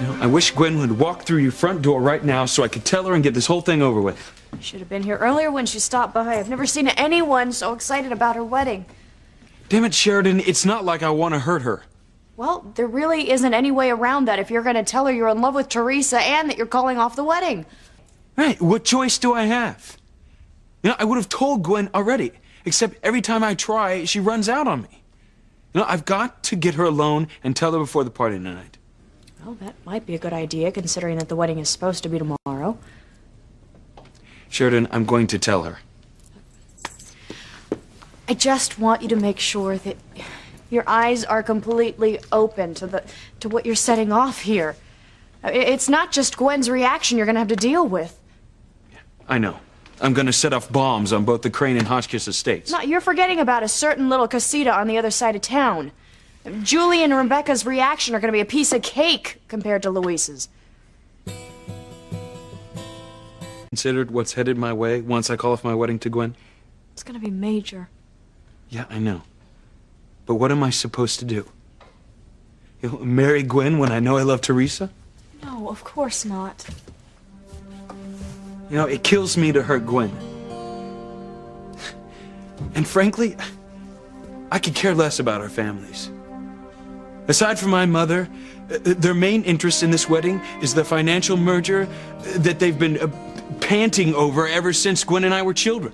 You know, I wish Gwen would walk through your front door right now so I could tell her and get this whole thing over with. Should have been here earlier when she stopped by. I've never seen anyone so excited about her wedding. Damn it, Sheridan, it's not like I want to hurt her. Well, there really isn't any way around that if you're going to tell her you're in love with Teresa and that you're calling off the wedding. Right, what choice do I have? You know, I would have told Gwen already, except every time I try, she runs out on me. You know, I've got to get her alone and tell her before the party tonight. Well, that might be a good idea, considering that the wedding is supposed to be tomorrow. Sheridan, I'm going to tell her. I just want you to make sure that your eyes are completely open to what you're setting off here. It's not just Gwen's reaction you're going to have to deal with. I know. I'm going to set off bombs on both the Crane and Hotchkiss estates. No, you're forgetting about a certain little casita on the other side of town. Julie and Rebecca's reaction are going to be a piece of cake compared to Luis's. Considered what's headed my way once I call off my wedding to Gwen? It's going to be major. Yeah, I know. But what am I supposed to do? You know, marry Gwen when I know I love Teresa? No, of course not. You know, it kills me to hurt Gwen. And frankly, I could care less about our families. Aside from my mother, their main interest in this wedding is the financial merger that they've been panting over ever since Gwen and I were children.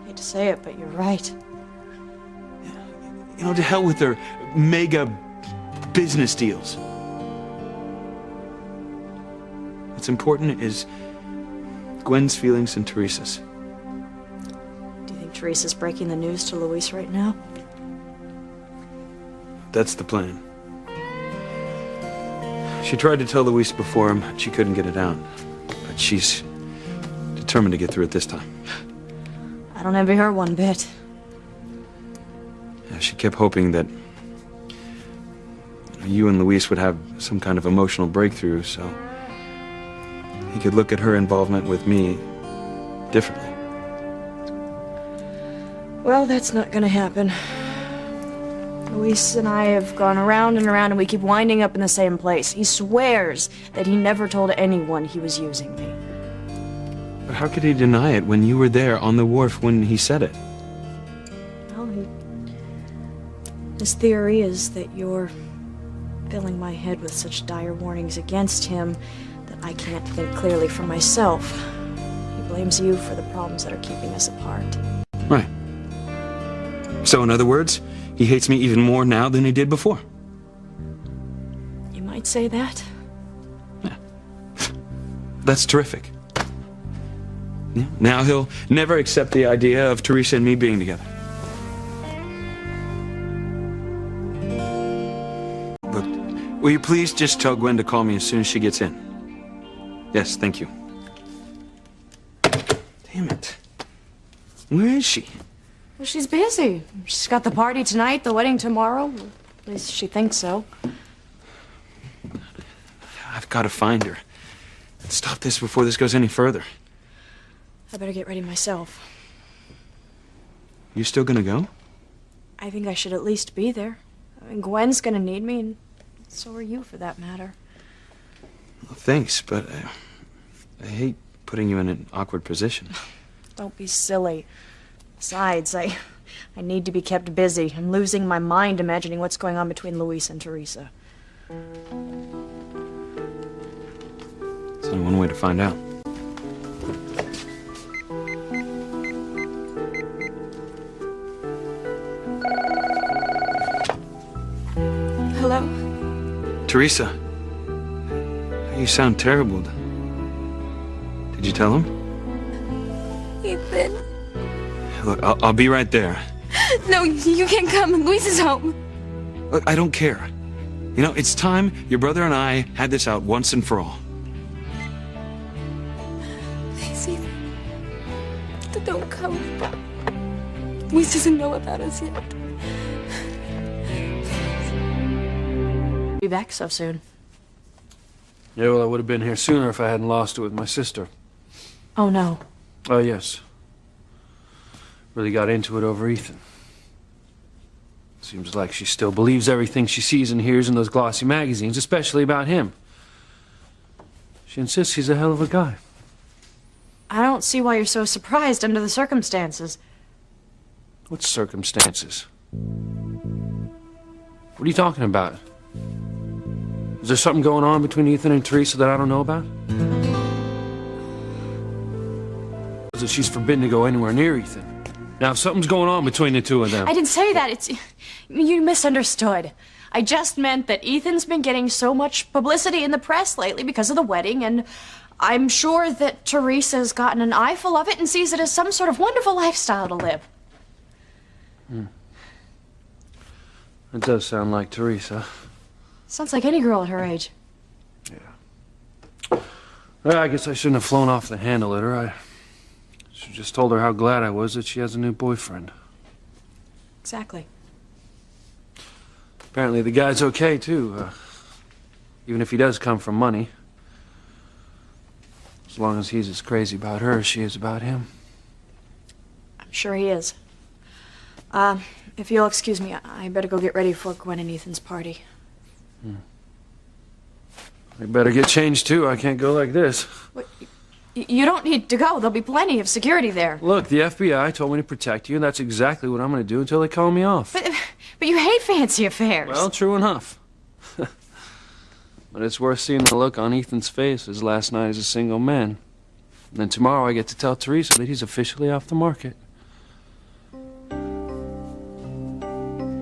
I hate to say it, but you're right. You know, to hell with their mega business deals. What's important is Gwen's feelings and Teresa's. Do you think Teresa's breaking the news to Luis right now? That's the plan. She tried to tell Luis before him, but she couldn't get it out. But she's determined to get through it this time. I don't envy her one bit. Yeah, she kept hoping that you and Luis would have some kind of emotional breakthrough, so he could look at her involvement with me differently. Well, that's not gonna happen. Luis and I have gone around and around, and we keep winding up in the same place. He swears that he never told anyone he was using me. But how could he deny it when you were there on the wharf when he said it? Well, his theory is that you're filling my head with such dire warnings against him that I can't think clearly for myself. He blames you for the problems that are keeping us apart. Right. So in other words, he hates me even more now than he did before. You might say that. Yeah. That's terrific. Yeah. Now he'll never accept the idea of Teresa and me being together. Look, will you please just tell Gwen to call me as soon as she gets in? Yes, thank you. Damn it. Where is she? Well, she's busy. She's got the party tonight, the wedding tomorrow. At least she thinks so. I've got to find her. Stop this before this goes any further. I better get ready myself. You still gonna go? I think I should at least be there. I mean, Gwen's gonna need me, and so are you, for that matter. Well, thanks, but I hate putting you in an awkward position. Don't be silly. Besides, I need to be kept busy. I'm losing my mind imagining what's going on between Luis and Teresa. There's only one way to find out. Hello? Teresa, you sound terrible. Did you tell him? Ethan. Look, I'll be right there. No, you can't come. Luis is home. Look, I don't care. You know, it's time your brother and I had this out once and for all. Please, Ethan. Don't come. Luis doesn't know about us yet. Be back so soon. Yeah, well, I would have been here sooner if I hadn't lost it with my sister. Oh, no. Oh, yes. Really got into it over Ethan. Seems like she still believes everything she sees and hears in those glossy magazines, especially about him. She insists he's a hell of a guy. I don't see why you're so surprised under the circumstances. What circumstances? What are you talking about? Is there something going on between Ethan and Teresa that I don't know about? That she's forbidden to go anywhere near Ethan. Now, if something's going on between the two of them... I didn't say that. You misunderstood. I just meant that Ethan's been getting so much publicity in the press lately because of the wedding, and I'm sure that Teresa's gotten an eyeful of it and sees it as some sort of wonderful lifestyle to live. It does sound like Teresa. Sounds like any girl at her age. Yeah. Well, I guess I shouldn't have flown off the handle at her. I should just told her how glad I was that she has a new boyfriend. Exactly. Apparently the guy's okay, too. Even if he does come from money. As long as he's as crazy about her as she is about him. I'm sure he is. If you'll excuse me, I better go get ready for Gwen and Ethan's party. I better get changed, too. I can't go like this. What? You don't need to go. There'll be plenty of security there. Look, the FBI told me to protect you, and that's exactly what I'm going to do until they call me off. But you hate fancy affairs. Well, true enough. But it's worth seeing the look on Ethan's face his last night as a single man. And then tomorrow I get to tell Teresa that he's officially off the market.